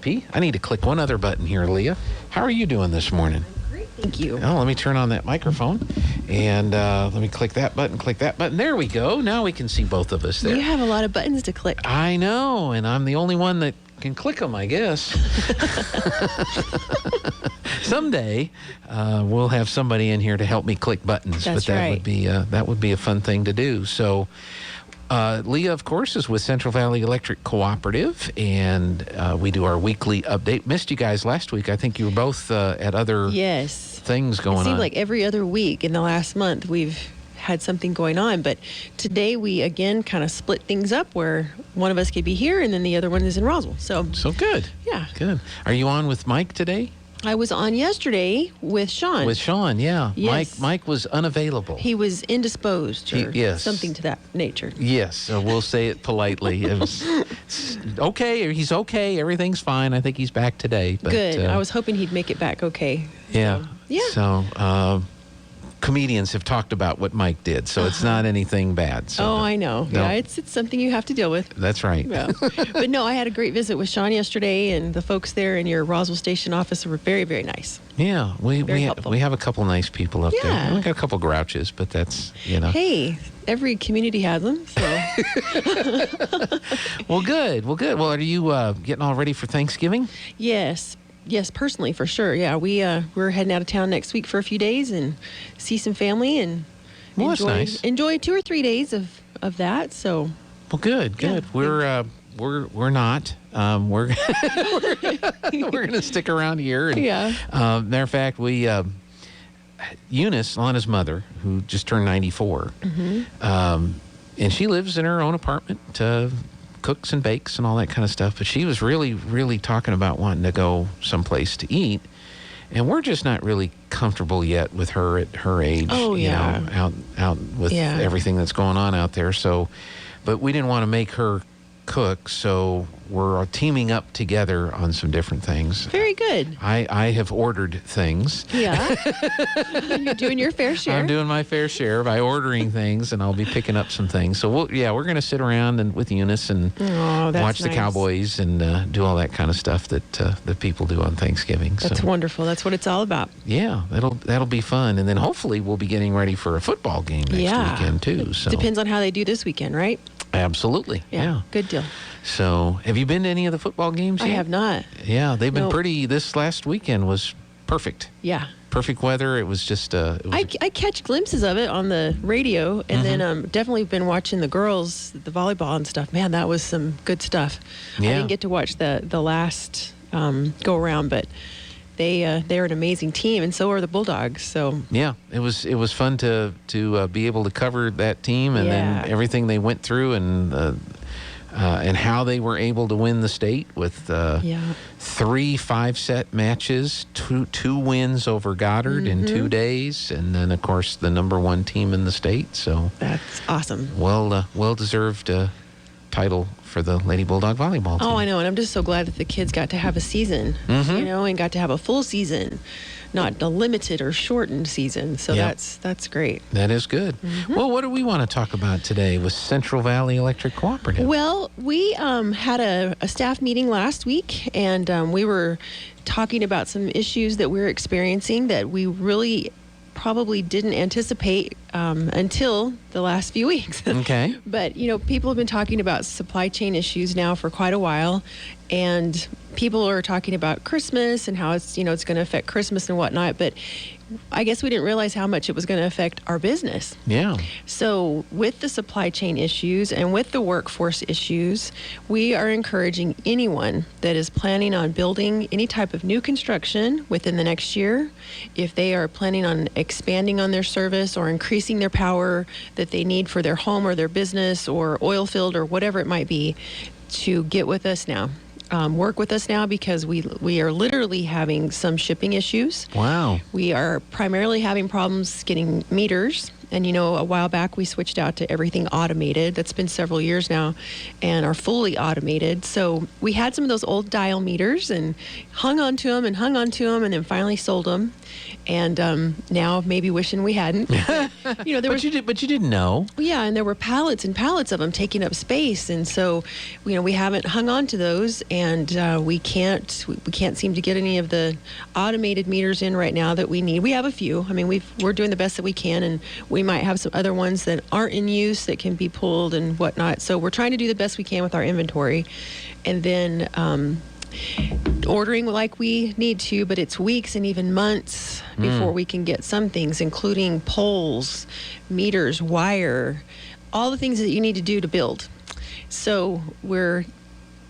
sleepy. I need to click one other button here, Leah. How are you doing this morning? Great, thank you. Oh, let me turn on that microphone. And let me click that button, click that button. There we go. Now we can see both of us there. You have a lot of buttons to click. I know, and I'm the only one that can click them, I guess. Someday, we'll have somebody in here to help me click buttons. That's but right. That would be a fun thing to do. So, Leah, of course, is with Central Valley Electric Cooperative, and we do our weekly update. Missed you guys last week. I think you were both at other things going on. It seemed like every other week in the last month we've had something going on, but today we again kind of split things up where one of us could be here and then the other one is in Roswell. So good. Yeah. Good. Are you on with Mike today? I was on yesterday with Sean. With Sean, yeah. Yes. Mike was unavailable. He was indisposed or yes. something to that nature. Yes, we'll say it politely. It's okay. He's okay. Everything's fine. I think he's back today. But, good. I was hoping he'd make it back okay. Yeah. So, comedians have talked about what Mike did, so it's not anything bad. So I know. No. Yeah, it's something you have to deal with. That's right. Yeah. But no, I had a great visit with Sean yesterday, and the folks there in your Roswell Station office were very, very nice. Yeah, we helpful. have a couple nice people up there. Yeah. We got a couple grouches, but that's, Hey, every community has them, so. Well, good. Well, are you getting all ready for Thanksgiving? Yes, personally, for sure. Yeah, we're heading out of town next week for a few days and see some family and that's nice. Enjoy 2 or 3 days of that. So. Well, good. Yeah. We're not. We're going to stick around here. And, matter of fact, Eunice, Lana's mother, who just turned 94, and she lives in her own apartment. Cooks and bakes and all that kind of stuff, but she was really, really talking about wanting to go someplace to eat, and we're just not really comfortable yet with her at her age. Oh yeah, out with everything that's going on out there. So, but we didn't want to make her cook, so we're teaming up together on some different things. Very good. I have ordered things. Yeah. You're doing your fair share. I'm doing my fair share by ordering things, and I'll be picking up some things. So we're going to sit around and with Eunice and watch the Cowboys and do all that kind of stuff that people do on Thanksgiving. That's wonderful. That's what it's all about. Yeah, that'll be fun, and then hopefully we'll be getting ready for a football game next weekend too. So depends on how they do this weekend, right? Absolutely. Yeah. Good deal. So, have you been to any of the football games yet? I have not. Yeah, they've been pretty. This last weekend was perfect. Yeah. Perfect weather. It was just. I catch glimpses of it on the radio, and then definitely been watching the girls, the volleyball and stuff. Man, that was some good stuff. Yeah. I didn't get to watch the last go around, but they're an amazing team, and so are the Bulldogs. So yeah, it was fun to be able to cover that team and then everything they went through and how they were able to win the state with 3 5-set matches, two wins over Goddard in 2 days, and then of course the number 1 team in the state. So that's awesome. Well deserved title for the Lady Bulldog volleyball team. Oh, I know, and I'm just so glad that the kids got to have a season, and got to have a full season, not a limited or shortened season. So that's great. That is good. Well, what do we want to talk about today with Central Valley Electric Cooperative? Well, we had a staff meeting last week, and we were talking about some issues that we're experiencing that we really probably didn't anticipate until the last few weeks. Okay. But, people have been talking about supply chain issues now for quite a while, and people are talking about Christmas and how it's, it's going to affect Christmas and whatnot, but I guess we didn't realize how much it was going to affect our business. Yeah. So with the supply chain issues and with the workforce issues, we are encouraging anyone that is planning on building any type of new construction within the next year, if they are planning on expanding on their service or increasing their power that they need for their home or their business or oil field or whatever it might be, to get with us now. Work with us now, because we are literally having some shipping issues. Wow. We are primarily having problems getting meters And, a while back we switched out to everything automated. That's been several years now, and are fully automated. So we had some of those old dial meters and hung on to them, and then finally sold them. And now maybe wishing we hadn't. But, you didn't know. Yeah, and there were pallets and pallets of them taking up space, and so we haven't hung on to those, and we can't seem to get any of the automated meters in right now that we need. We have a few. I mean, we're doing the best that we can, and we might have some other ones that aren't in use that can be pulled and whatnot. So we're trying to do the best we can with our inventory, and then ordering like we need to, but it's weeks and even months before we can get some things, including poles, meters, wire, all the things that you need to do to build. So we're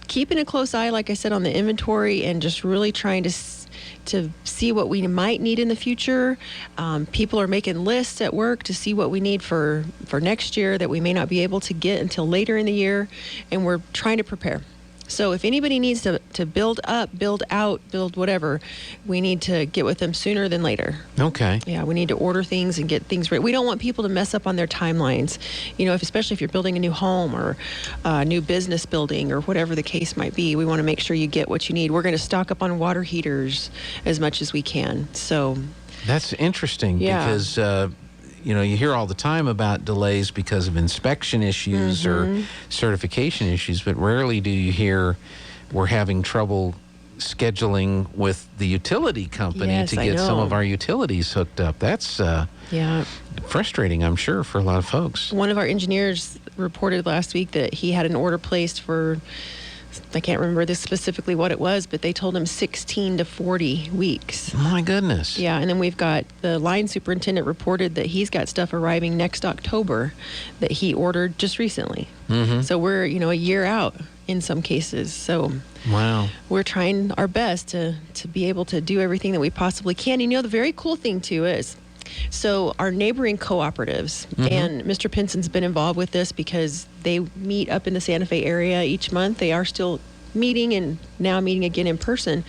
keeping a close eye, like I said, on the inventory, and just really trying to see what we might need in the future. People are making lists at work to see what we need for next year that we may not be able to get until later in the year, and we're trying to prepare. So if anybody needs to build up, build out, build whatever, we need to get with them sooner than later. Okay. Yeah, we need to order things and get things ready. We don't want people to mess up on their timelines, especially if you're building a new home or a new business building or whatever the case might be. We want to make sure you get what you need. We're going to stock up on water heaters as much as we can. So that's interesting because you hear all the time about delays because of inspection issues or certification issues, but rarely do you hear we're having trouble scheduling with the utility company to get some of our utilities hooked up. That's frustrating, I'm sure, for a lot of folks. One of our engineers reported last week that he had an order placed for, I can't remember this specifically what it was, but they told him 16 to 40 weeks. My goodness. Yeah, and then we've got the line superintendent reported that he's got stuff arriving next October that he ordered just recently. So we're, a year out in some cases. So wow, we're trying our best to be able to do everything that we possibly can. And, the very cool thing, too, is so our neighboring cooperatives, and Mr. Pinson's been involved with this because they meet up in the Santa Fe area each month. They are still meeting and now meeting again in person.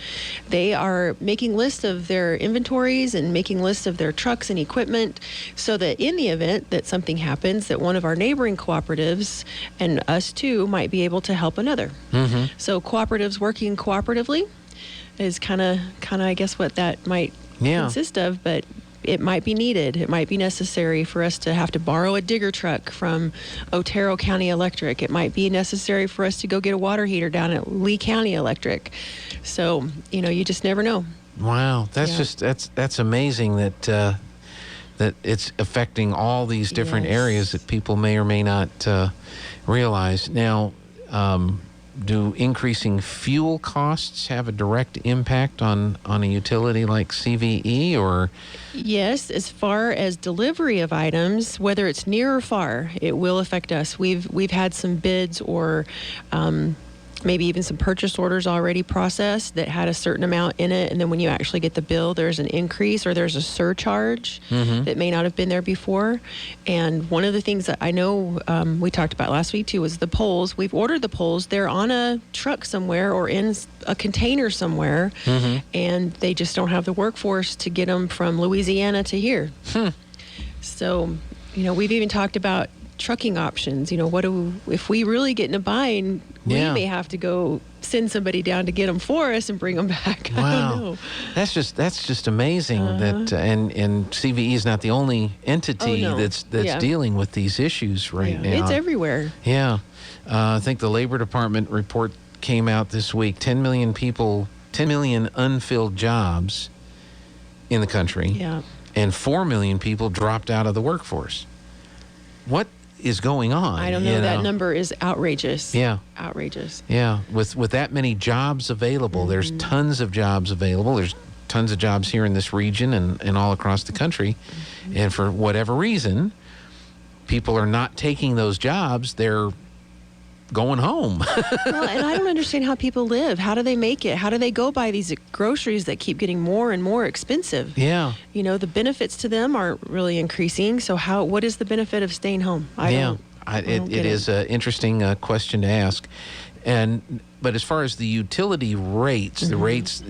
They are making lists of their inventories and making lists of their trucks and equipment so that in the event that something happens, that one of our neighboring cooperatives and us too might be able to help another. So cooperatives working cooperatively is kind of I guess what that might consist of, but it might be needed. It might be necessary for us to have to borrow a digger truck from Otero County Electric. It might be necessary for us to go get a water heater down at Lee County Electric. So, you just never know. Wow, that's amazing that it's affecting all these different areas that people may or may not realize. Now, do increasing fuel costs have a direct impact on a utility like CVE, or? Yes, as far as delivery of items, whether it's near or far, it will affect us. We've had some bids or maybe even some purchase orders already processed that had a certain amount in it, and then when you actually get the bill, there's an increase or there's a surcharge that may not have been there before. And one of the things that I know we talked about last week too was the poles. We've ordered the poles. They're on a truck somewhere or in a container somewhere, and they just don't have the workforce to get them from Louisiana to here. So, we've even talked about trucking options. If we really get in a bind, we may have to go send somebody down to get them for us and bring them back. Wow. I don't know. That's just amazing that and CVE is not the only entity that's dealing with these issues right now. It's everywhere. Yeah. I think the Labor Department report came out this week. 10 million unfilled jobs in the country. Yeah. And 4 million people dropped out of the workforce. What is going on? I don't know. That number is outrageous. Yeah. Outrageous. Yeah. With that many jobs available, there's tons of jobs available. There's tons of jobs here in this region and all across the country. And for whatever reason, people are not taking those jobs. They're going home. Well, and I don't understand how people live. How do they make it? How do they go buy these groceries that keep getting more and more expensive? Yeah. The benefits to them aren't really increasing. So what is the benefit of staying home? It is an interesting question to ask. But as far as the utility rates, the rates,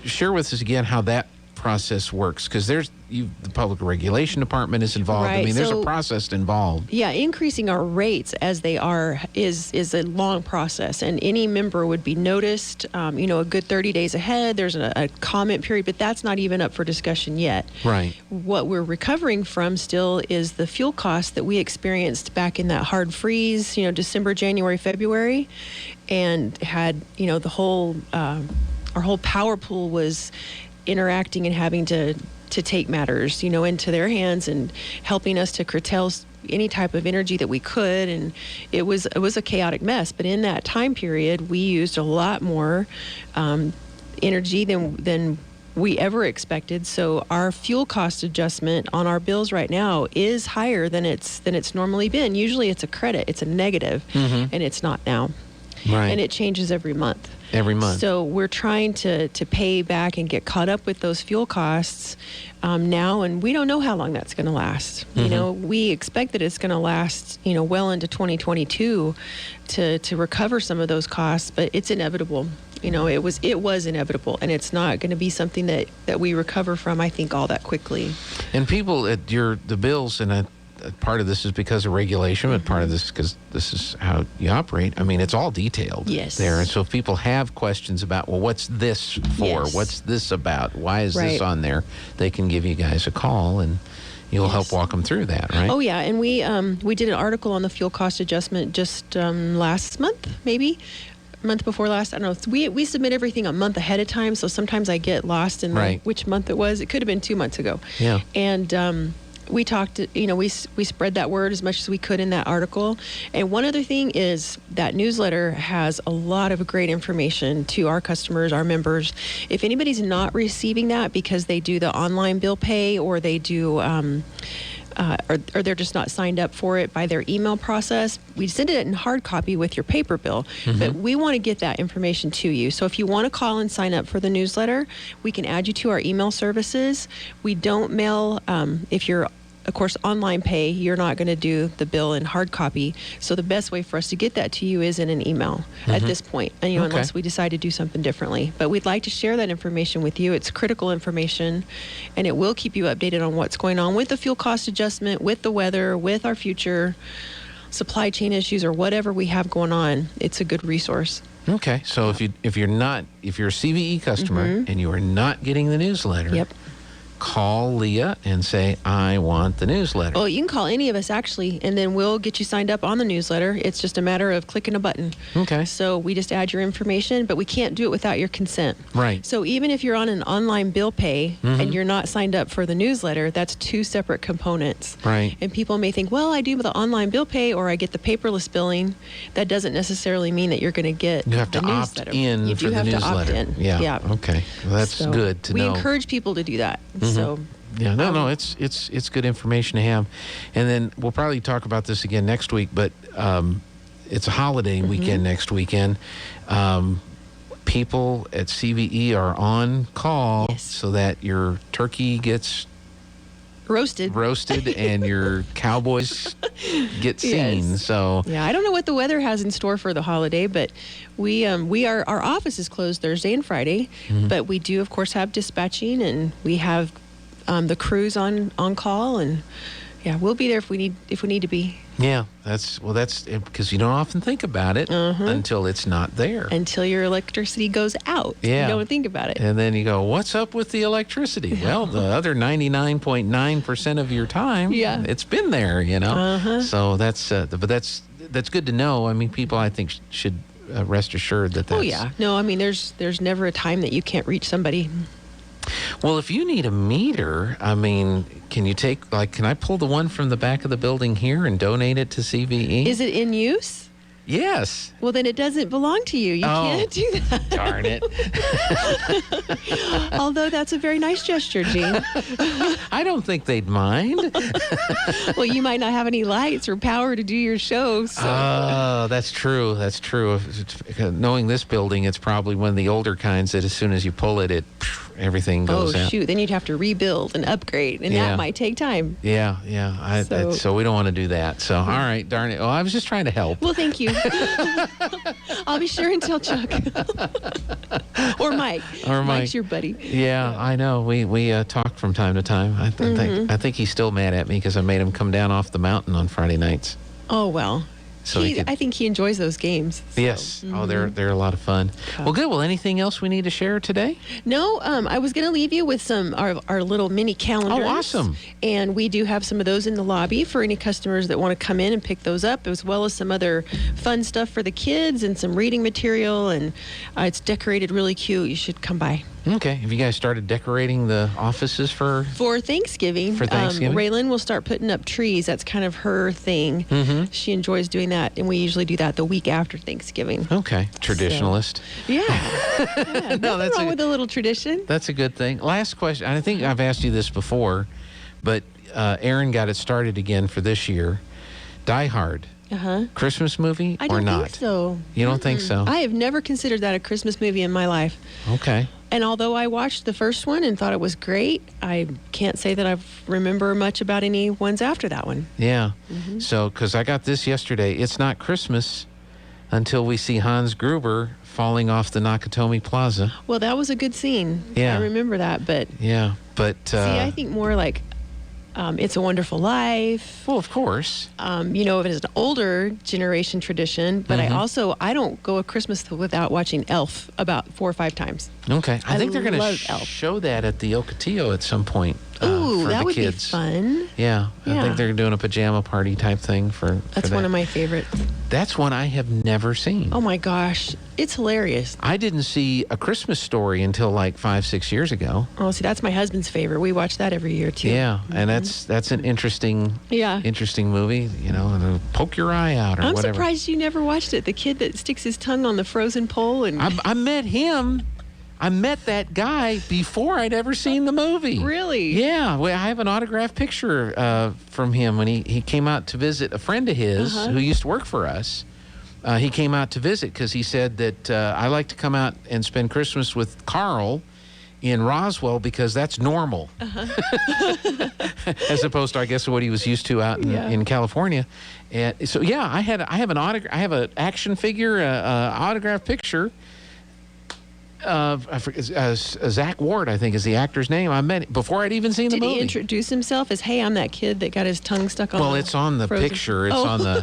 share with us again how that process works, because there's the public regulation department is involved. Right. I mean, there's a process involved. Yeah, increasing our rates as they are is a long process, and any member would be noticed, a good 30 days ahead. There's a comment period, but that's not even up for discussion yet. Right. What we're recovering from still is the fuel costs that we experienced back in that hard freeze, December, January, February, and had, the whole, our whole power pool was interacting and having to take matters, into their hands and helping us to curtail any type of energy that we could. And it was a chaotic mess. But in that time period, we used a lot more energy than we ever expected. So our fuel cost adjustment on our bills right now is higher than it's normally been. Usually it's a credit, it's a negative, and it's not now. Right. And it changes every month. Every month. So we're trying to pay back and get caught up with those fuel costs now, and we don't know how long that's going to last. We expect that it's going to last, well into 2022 to recover some of those costs, but it's inevitable. It was inevitable, and it's not going to be something that we recover from, I think, all that quickly. And people the bills, and part of this is because of regulation, but part of this is because this is how you operate. I mean, it's all detailed there. And so if people have questions about, well, what's this for? Yes. What's this about? Why is this on there? They can give you guys a call, and you'll help walk them through that, right? Oh, yeah. And we did an article on the fuel cost adjustment just last month, maybe. Month before last, I don't know. We submit everything a month ahead of time, so sometimes I get lost in which month it was. It could have been 2 months ago. Yeah. And we talked, we spread that word as much as we could in that article. And one other thing is that newsletter has a lot of great information to our customers, our members. If anybody's not receiving that because they do the online bill pay, or they do or they're just not signed up for it by their email process, we send it in hard copy with your paper bill. But we want to get that information to you. So if you want to call and sign up for the newsletter, we can add you to our email services. We don't mail, if you're, of course, online pay, you're not going to do the bill in hard copy. So the best way for us to get that to you is in an email at this point, and unless we decide to do something differently. But we'd like to share that information with you. It's critical information, and it will keep you updated on what's going on with the fuel cost adjustment, with the weather, with our future supply chain issues, or whatever we have going on. It's a good resource. Okay. So if you're a CVE customer and you are not getting the newsletter, call Leah and say, I want the newsletter. Well, you can call any of us, actually, and then we'll get you signed up on the newsletter. It's just a matter of clicking a button. Okay. So we just add your information, but we can't do it without your consent. Right. So even if you're on an online bill pay and you're not signed up for the newsletter, that's two separate components. Right. And people may think, well, I do the online bill pay or I get the paperless billing. That doesn't necessarily mean that you're going to get You have to the opt newsletter. in You for do the have newsletter. to opt in. Yeah. Okay. Well, that's So good to know. We encourage people to do that. So yeah, no, it's good information to have. And then we'll probably talk about this again next week, but it's a holiday weekend next weekend. People at CVE are on call so that your turkey gets roasted and your cowboys get seen. Yes. So yeah, I don't know what the weather has in store for the holiday, but our office is closed Thursday and Friday, but we do of course have dispatching, and we have the crews on call, and we'll be there if we need to be. Yeah, that's because you don't often think about it until it's not there. Until your electricity goes out. Yeah. You don't think about it. And then you go, what's up with the electricity? Well, the other 99.9% of your time, it's been there, So that's good to know. I mean, people, I think, should rest assured that that's... Oh, yeah. No, I mean, there's never a time that you can't reach somebody. Well, if you need a meter, I mean, can I pull the one from the back of the building here and donate it to CVE? Is it in use? Yes. Well, then it doesn't belong to you. You can't do that. Darn it. Although that's a very nice gesture, Gene. I don't think they'd mind. Well, you might not have any lights or power to do your show. So. Oh, that's true. That's true. Knowing this building, it's probably one of the older kinds that as soon as you pull it, everything goes out. Oh, shoot. Then you'd have to rebuild and upgrade, and that might take time. Yeah. So we don't want to do that. So, all right, darn it. Well, I was just trying to help. Well, thank you. I'll be sure and tell Chuck. Well, Or Mike. Mike's your buddy. Yeah, I know. We talk from time to time. I think he's still mad at me because I made him come down off the mountain on Friday nights. Oh, well. So I think he enjoys those games. So. Yes. Oh, they're a lot of fun. Well, good. Well, anything else we need to share today? No. I was going to leave you with some our little mini calendars. Oh, awesome. And we do have some of those in the lobby for any customers that want to come in and pick those up, as well as some other fun stuff for the kids and some reading material. And it's decorated really cute. You should come by. Okay. Have you guys started decorating the offices for Thanksgiving? For Thanksgiving? Raylan will start putting up trees. That's kind of her thing. Mm-hmm. She enjoys doing that, and we usually do that the week after Thanksgiving. Okay. Traditionalist. So, yeah. No, nothing wrong with a little tradition. That's a good thing. Last question. I think I've asked you this before, but Aaron got it started again for this year. Die Hard. Christmas movie or not? I don't think so. You don't think so? I have never considered that a Christmas movie in my life. Okay. And although I watched the first one and thought it was great, I can't say that I remember much about any ones after that one. Yeah. So, because I got this yesterday, it's not Christmas until we see Hans Gruber falling off the Nakatomi Plaza. Well, that was a good scene. Yeah. I remember that, but... Yeah, but... see, I think more like It's a Wonderful Life. Well, of course. It is an older generation tradition, but I don't go a Christmas without watching Elf about 4 or 5 times. Okay. I think they're going to Elf. show that at the Ocotillo at some point. Ooh, for that the would kids. be fun. Yeah. I think they're doing a pajama party type thing for That's that. one of my favorites. That's one I have never seen. Oh my gosh, it's hilarious. I didn't see A Christmas Story until like 5-6 years ago. Oh, see, that's my husband's favorite. We watch that every year too. Yeah, and that's an interesting movie. Poke your eye out or I'm whatever. surprised you never watched it. The kid that sticks his tongue on the frozen pole and I met him. I met that guy before I'd ever seen the movie. Really? Yeah. Well, I have an autographed picture from him when he came out to visit a friend of his who used to work for us. He came out to visit because he said that I like to come out and spend Christmas with Carl in Roswell because that's normal, as opposed to, I guess, what he was used to out in California. And so, yeah, I have an action figure, autographed picture. Zach Ward, I think, is the actor's name. I met him before I'd even seen the movie. Did he introduce himself as, hey, I'm that kid that got his tongue stuck on Well, it's on the frozen... picture. It's on the